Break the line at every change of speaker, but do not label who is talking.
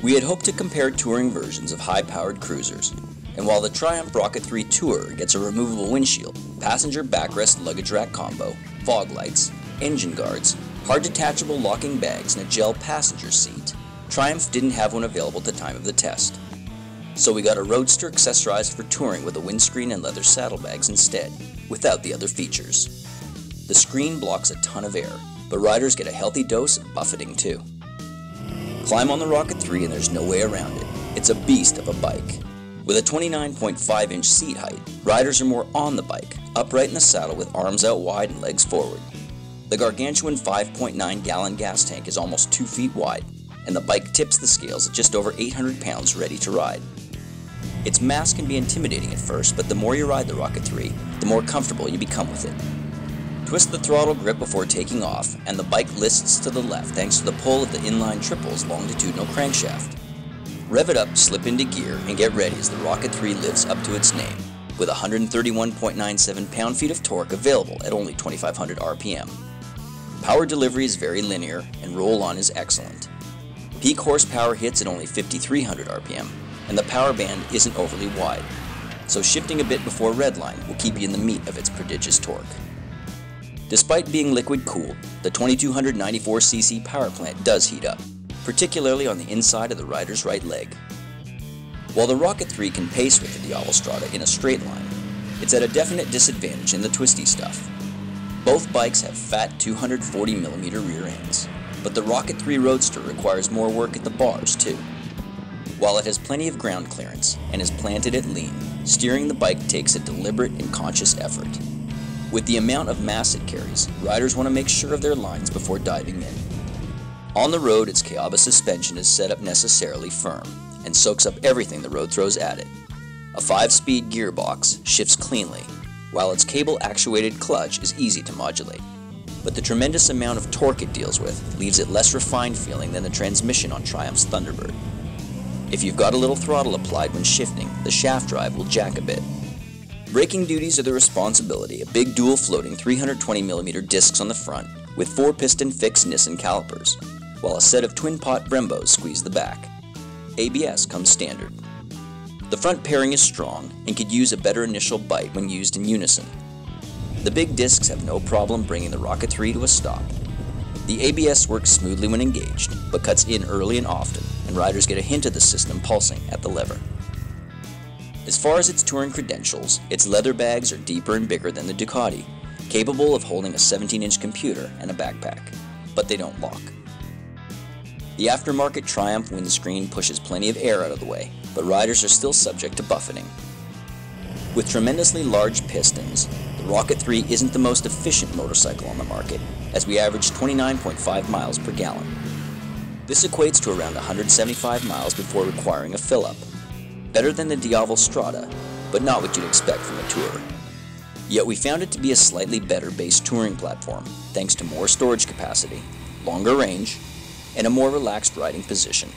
We had hoped to compare touring versions of high-powered cruisers, and while the Triumph Rocket 3 Tourer gets a removable windshield, passenger backrest luggage rack combo, fog lights, engine guards, hard detachable locking bags, and a gel passenger seat, Triumph didn't have one available at the time of the test. So we got a Roadster accessorized for touring with a windscreen and leather saddlebags instead, without the other features. The screen blocks a ton of air, but riders get a healthy dose of buffeting too. Climb on the Rocket 3 and there's no way around it. It's a beast of a bike. With a 29.5-inch seat height, riders are more on the bike, upright in the saddle with arms out wide and legs forward. The gargantuan 5.9-gallon gas tank is almost 2 feet wide, and the bike tips the scales at just over 800 pounds ready to ride. Its mass can be intimidating at first, but the more you ride the Rocket 3, the more comfortable you become with it. Twist the throttle grip before taking off, and the bike lists to the left thanks to the pull of the inline triple's longitudinal crankshaft. Rev it up, slip into gear, and get ready as the Rocket 3 lives up to its name, with 131.97 pound-feet of torque available at only 2,500 RPM. Power delivery is very linear, and roll-on is excellent. Peak horsepower hits at only 5,300 RPM, and the power band isn't overly wide, so shifting a bit before redline will keep you in the meat of its prodigious torque. Despite being liquid-cooled, the 2294cc power plant does heat up, particularly on the inside of the rider's right leg. While the Rocket 3 can pace with the Diavel Strada in a straight line, it's at a definite disadvantage in the twisty stuff. Both bikes have fat 240mm rear ends, but the Rocket 3 Roadster requires more work at the bars too. While it has plenty of ground clearance and is planted at lean, steering the bike takes a deliberate and conscious effort. With the amount of mass it carries, riders want to make sure of their lines before diving in. On the road, its Kayaba suspension is set up necessarily firm and soaks up everything the road throws at it. A 5-speed gearbox shifts cleanly, while its cable-actuated clutch is easy to modulate. But the tremendous amount of torque it deals with leaves it less refined feeling than the transmission on Triumph's Thunderbird. If you've got a little throttle applied when shifting, the shaft drive will jack a bit. Braking duties are the responsibility of big dual floating 320mm discs on the front with 4-piston fixed Nissan calipers, while a set of twin-pot Brembos squeeze the back. ABS comes standard. The front pairing is strong and could use a better initial bite when used in unison. The big discs have no problem bringing the Rocket 3 to a stop. The ABS works smoothly when engaged, but cuts in early and often, and riders get a hint of the system pulsing at the lever. As far as its touring credentials, its leather bags are deeper and bigger than the Ducati, capable of holding a 17-inch computer and a backpack, but they don't lock. The aftermarket Triumph windscreen pushes plenty of air out of the way, but riders are still subject to buffeting. With tremendously large pistons, the Rocket 3 isn't the most efficient motorcycle on the market, as we average 29.5 miles per gallon. This equates to around 175 miles before requiring a fill-up. Better than the Diavel Strada, but not what you'd expect from a tourer. Yet we found it to be a slightly better base touring platform, thanks to more storage capacity, longer range, and a more relaxed riding position.